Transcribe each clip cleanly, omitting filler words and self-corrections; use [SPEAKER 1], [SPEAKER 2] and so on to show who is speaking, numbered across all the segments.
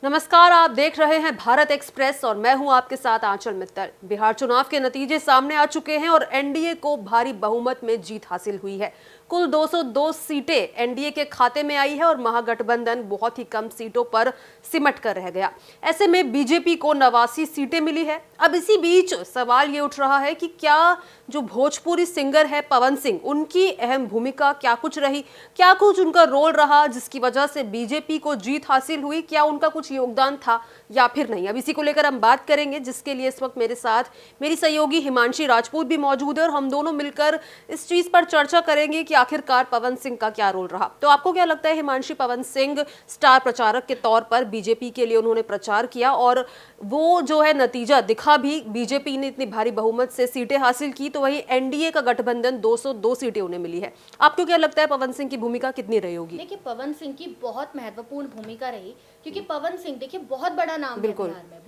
[SPEAKER 1] नमस्कार, आप देख रहे हैं भारत एक्सप्रेस और मैं हूं आपके साथ आंचल मित्तल। बिहार चुनाव के नतीजे सामने आ चुके हैं और एनडीए को भारी बहुमत में जीत हासिल हुई है। कुल 202 सीटें एनडीए के खाते में आई है और महागठबंधन बहुत ही कम सीटों पर सिमट कर रह गया। ऐसे में बीजेपी को 89 सीटें मिली है। अब इसी बीच सवाल ये उठ रहा है कि क्या जो भोजपुरी सिंगर है पवन सिंह, उनकी अहम भूमिका क्या कुछ रही, क्या कुछ उनका रोल रहा जिसकी वजह से बीजेपी को जीत हासिल हुई, क्या उनका कुछ योगदान था या फिर नहीं। अब इसी को लेकर हम बात करेंगे, जिसके लिए इस वक्त मेरे साथ मेरी सहयोगी हिमांशी राजपूत भी मौजूद है और हम दोनों मिलकर इस चीज पर चर्चा करेंगे कि आखिरकार पवन सिंह का क्या रोल रहा। तो आपको क्या लगता है हिमांशी, पवन सिंह स्टार प्रचारक के तौर पर बीजेपी के लिए उन्होंने प्रचार किया और वो जो है नतीजा दिखा भी, बीजेपी ने इतनी भारी बहुमत से सीटें हासिल की, तो वही एनडीए का गठबंधन 202 सीटें उन्हें मिली है। आपको क्या लगता है पवन सिंह की भूमिका कितनी रही होगी?
[SPEAKER 2] देखिए, पवन सिंह की बहुत महत्वपूर्ण भूमिका रही, क्योंकि पवन सिंह देखिए बहुत बड़ा नाम है बिहार में।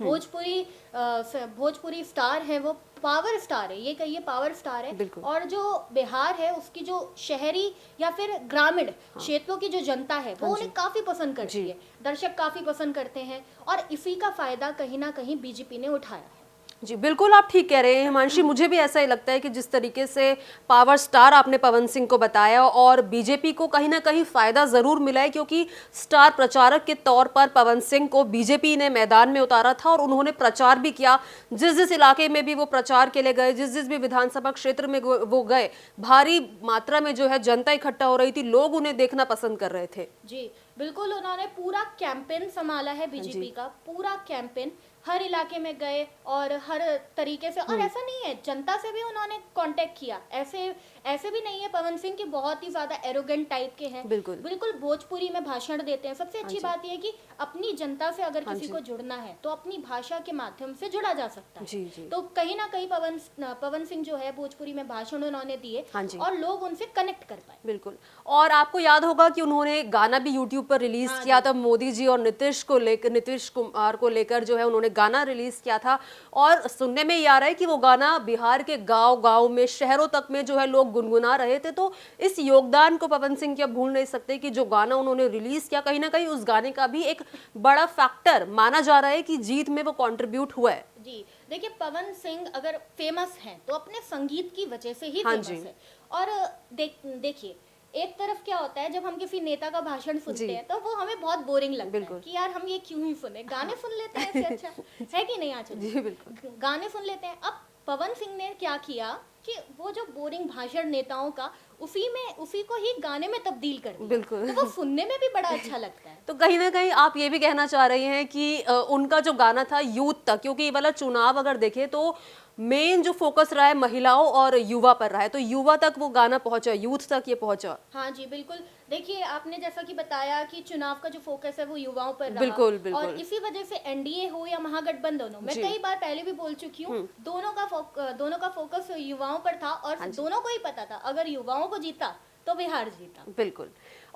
[SPEAKER 2] भोजपुरी स्टार है, वो पावर स्टार है, ये कहिए पावर स्टार है। और जो बिहार है उसकी जो शहरी या फिर ग्रामीण क्षेत्रों की जो जनता है वो उन्हें काफी पसंद करती है, दर्शक काफी पसंद करते हैं और इसी का फायदा कहीं ना कहीं बीजेपी ने उठाया है।
[SPEAKER 1] जी बिल्कुल, आप ठीक कह रहे हैं हिमांशी। मुझे भी ऐसा ही लगता है कि जिस तरीके से पावर स्टार आपने पवन सिंह को बताया और बीजेपी को कहीं ना कहीं फायदा जरूर मिला है, क्योंकि स्टार प्रचारक के तौर पर पवन सिंह को बीजेपी ने मैदान में उतारा था और उन्होंने प्रचार भी किया। जिस जिस इलाके में भी वो प्रचार के लिए गए, जिस जिस भी विधानसभा क्षेत्र में वो गए, भारी मात्रा में जो है जनता इकट्ठा हो रही थी, लोग उन्हें देखना पसंद कर रहे थे।
[SPEAKER 2] जी बिल्कुल, उन्होंने पूरा कैंपेन संभाला है बीजेपी का, पूरा कैंपेन हर इलाके में गए और हर तरीके से। और ऐसा नहीं है, जनता से भी उन्होंने कांटेक्ट किया। ऐसे भी नहीं है पवन सिंह की बहुत ही ज्यादा एरोगेंट टाइप के हैं। बिल्कुल भोजपुरी में भाषण देते हैं। सबसे अच्छी बात यह है कि अपनी जनता से अगर किसी को जुड़ना है तो अपनी भाषा के माध्यम से जुड़ा जा सकता है। तो कहीं ना कहीं पवन सिंह जो है भोजपुरी में भाषण उन्होंने दिए और लोग उनसे कनेक्ट कर पाए।
[SPEAKER 1] बिल्कुल, और आपको याद होगा कि उन्होंने गाना भी यूट्यूब पर रिलीज किया था। मोदी जी और नीतीश कुमार को लेकर जो है उन्होंने गाना रिलीज किया था और सुनने में ये आ रहा है कि वो गाना बिहार के गांव-गांव में, शहरों तक में जो है लोग गुनगुना रहे थे। तो इस योगदान को पवन सिंह क्या भूल नहीं सकते कि जो गाना उन्होंने रिलीज किया, कहीं ना कहीं उस गाने का भी एक बड़ा फैक्टर माना जा रहा है कि जीत में वो कंट्रीब्यूट हुआ है।
[SPEAKER 2] जी देखिए, पवन सिंह अगर फेमस हैं तो अपने संगीत की वजह से ही फेमस है। और देखिए, एक तरफ क्या होता है, जब हम किसी नेता का भाषण सुनते हैं तो वो हमें बहुत बोरिंग लगता है कि यार हम ये क्यों ही सुने, गाने सुन लेते हैं, इससे अच्छा है कि नहीं। आचल जी बिल्कुल, गाने सुन लेते हैं। अब पवन सिंह ने क्या किया कि वो जो बोरिंग भाषण नेताओं का, उसी को ही गाने में तब्दील कर दिया। बिल्कुल, तो वो सुनने में भी बड़ा अच्छा लगता है।
[SPEAKER 1] तो कहीं ना कहीं आप ये भी कहना चाह रही हैं कि उनका जो गाना था यूथ तक, क्योंकि ये वाला चुनाव अगर देखें तो मेन जो फोकस रहा है महिलाओं और युवा पर रहा है, तो युवा तक वो गाना पहुंचा, यूथ तक ये पहुंचा।
[SPEAKER 2] हाँ जी बिल्कुल, देखिए आपने जैसा कि बताया कि चुनाव का जो फोकस है वो युवाओं पर रहा।
[SPEAKER 1] बिल्कुल।
[SPEAKER 2] और इसी वजह से एनडीए हो या महागठबंधन हो, मैं कई बार पहले भी बोल चुकी हूँ, दोनों का फोकस युवाओं पर था और दोनों को ही पता था अगर युवाओं को जीता तो बिहार जीता।
[SPEAKER 1] बिल्कुल,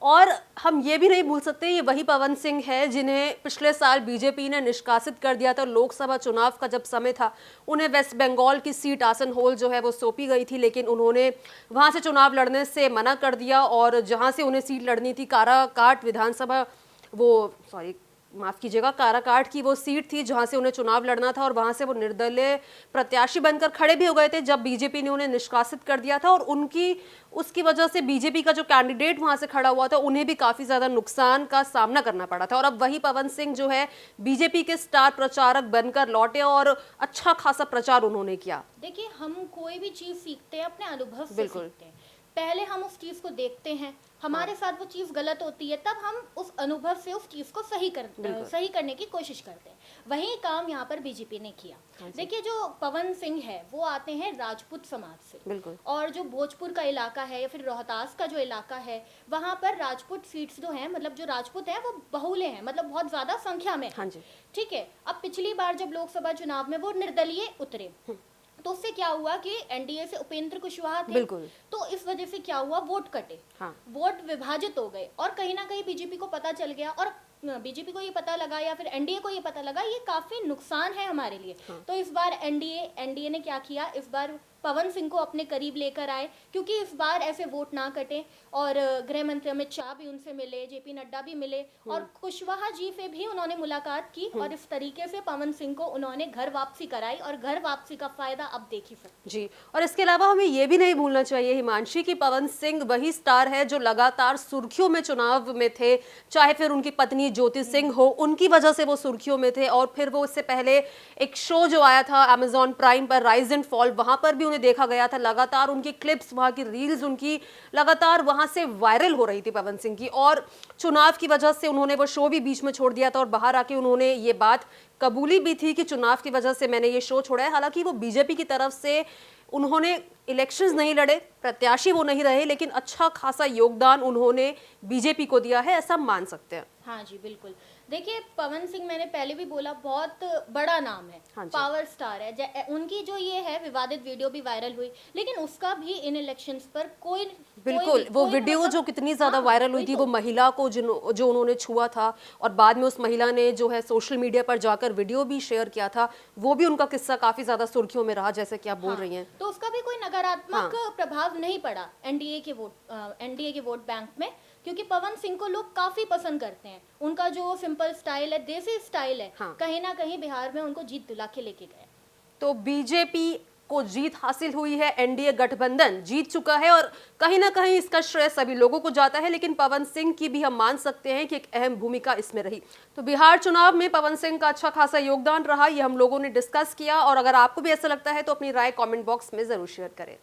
[SPEAKER 1] और हम ये भी नहीं भूल सकते ये वही पवन सिंह है जिन्हें पिछले साल बीजेपी ने निष्कासित कर दिया था। लोकसभा चुनाव का जब समय था, उन्हें वेस्ट बंगाल की सीट आसनहोल जो है वो सौंपी गई थी, लेकिन उन्होंने वहां से चुनाव लड़ने से मना कर दिया और जहां से उन्हें सीट लड़नी थी, काराकाट विधानसभा, माफ कीजिएगा, काराकाट की वो सीट थी जहां से उन्हें चुनाव लड़ना था और वहां से वो निर्दलीय प्रत्याशी बनकर खड़े भी हो गए थे जब बीजेपी ने उन्हें निष्कासित कर दिया था। और उसकी वजह से बीजेपी का जो कैंडिडेट वहां से खड़ा हुआ था, उन्हें भी काफी ज्यादा नुकसान का सामना करना पड़ा था। और अब वही पवन सिंह जो है बीजेपी के स्टार प्रचारक बनकर लौटे और अच्छा खासा प्रचार उन्होंने किया।
[SPEAKER 2] देखिए, हम कोई भी चीज सीखते हैं अपने अनुभव से सीखते हैं। पहले हम उस चीज को देखते हैं, हमारे साथ वो चीज गलत होती है, तब हम उस अनुभव से उस चीज को सही करने की कोशिश करते हैं। वही काम यहाँ पर बीजेपी ने किया। देखिए, जो पवन सिंह है वो आते हैं राजपूत समाज से, और जो भोजपुर का इलाका है या फिर रोहतास का जो इलाका है, वहाँ पर राजपूत सीट्स जो हैं, मतलब जो राजपूत हैं वो बहुले हैं, मतलब बहुत ज्यादा संख्या में। ठीक है, अब पिछली बार जब लोकसभा चुनाव में वो निर्दलीय उतरे, तो उससे क्या हुआ कि एनडीए से उपेंद्र कुशवाहा थे, तो इस वजह से क्या हुआ, वोट कटे। वोट विभाजित हो गए और कहीं ना कहीं बीजेपी को पता चल गया और बीजेपी को ये पता लगा या फिर एनडीए को ये पता लगा ये काफी नुकसान है हमारे लिए। तो इस बार एनडीए ने क्या किया, इस बार पवन सिंह को अपने करीब लेकर आए, क्योंकि इस बार ऐसे वोट ना कटे। और गृह मंत्री अमित शाह भी उनसे मिले, जेपी नड्डा भी मिले और कुशवाहा जी से भी उन्होंने मुलाकात की और इस तरीके से पवन सिंह को उन्होंने घर वापसी कराई और घर वापसी का फायदा अब देख ही सकते
[SPEAKER 1] जी। और इसके अलावा हमें ये भी नहीं भूलना चाहिए हिमांशी कि पवन सिंह वही स्टार है जो लगातार सुर्खियों में चुनाव में थे, चाहे फिर उनकी पत्नी ज्योति सिंह हो, उनकी वजह से वो सुर्खियों में थे। और फिर वो इससे पहले एक शो जो आया था अमेजॉन प्राइम पर, राइज एंड फॉल, वहां पर भी उन्हें देखा गया था। लगातार उनकी क्लिप्स, वहां की रील्स उनकी लगातार वहां से वायरल हो रही थी पवन सिंह की। और चुनाव की वजह से उन्होंने वो शो भी बीच में छोड़ दिया था और बाहर आके उन्होंने ये बात कबूली भी थी कि चुनाव की वजह से मैंने ये शो छोड़ा है। हालांकि वो बीजेपी की तरफ से उन्होंने इलेक्शंस नहीं लड़े, प्रत्याशी वो नहीं रहे, लेकिन अच्छा खासा योगदान उन्होंने बीजेपी को दिया है, ऐसा मान सकते हैं।
[SPEAKER 2] हाँ जी बिल्कुल। देखिए पवन सिंह, मैंने पहले भी बोला, बहुत बड़ा नाम है,
[SPEAKER 1] हाँ जी।
[SPEAKER 2] पावर स्टार है। उनकी जो ये है विवादित वीडियो भी वायरल हुई, लेकिन उसका भी इन इलेक्शंस पर
[SPEAKER 1] बिल्कुल वो वीडियो
[SPEAKER 2] मतलब,
[SPEAKER 1] जो कितनी ज्यादा
[SPEAKER 2] हाँ,
[SPEAKER 1] वायरल हुई थी, वो महिला को जो उन्होंने छुआ था और बाद में उस महिला ने जो है सोशल मीडिया पर जाकर वीडियो भी शेयर किया था, वो भी उनका किस्सा काफी ज्यादा सुर्खियों में रहा, जैसे कि आप बोल रही हैं।
[SPEAKER 2] तो उसका भी कोई नकारात्मक प्रभाव नहीं पड़ा एनडीए के वोट बैंक में, क्योंकि पवन सिंह को लोग काफी पसंद करते हैं। उनका जो सिंपल स्टाइल है, देसी स्टाइल है, कहीं ना कहीं बिहार में उनको जीत दिला के लेके गए।
[SPEAKER 1] तो बीजेपी को जीत हासिल हुई है, एनडीए गठबंधन जीत चुका है और कहीं ना कहीं इसका श्रेय सभी लोगों को जाता है, लेकिन पवन सिंह की भी हम मान सकते हैं कि एक अहम भूमिका इसमें रही। तो बिहार चुनाव में पवन सिंह का अच्छा खासा योगदान रहा, ये हम लोगों ने डिस्कस किया। और अगर आपको भी ऐसा लगता है तो अपनी राय कमेंट बॉक्स में जरूर शेयर करें।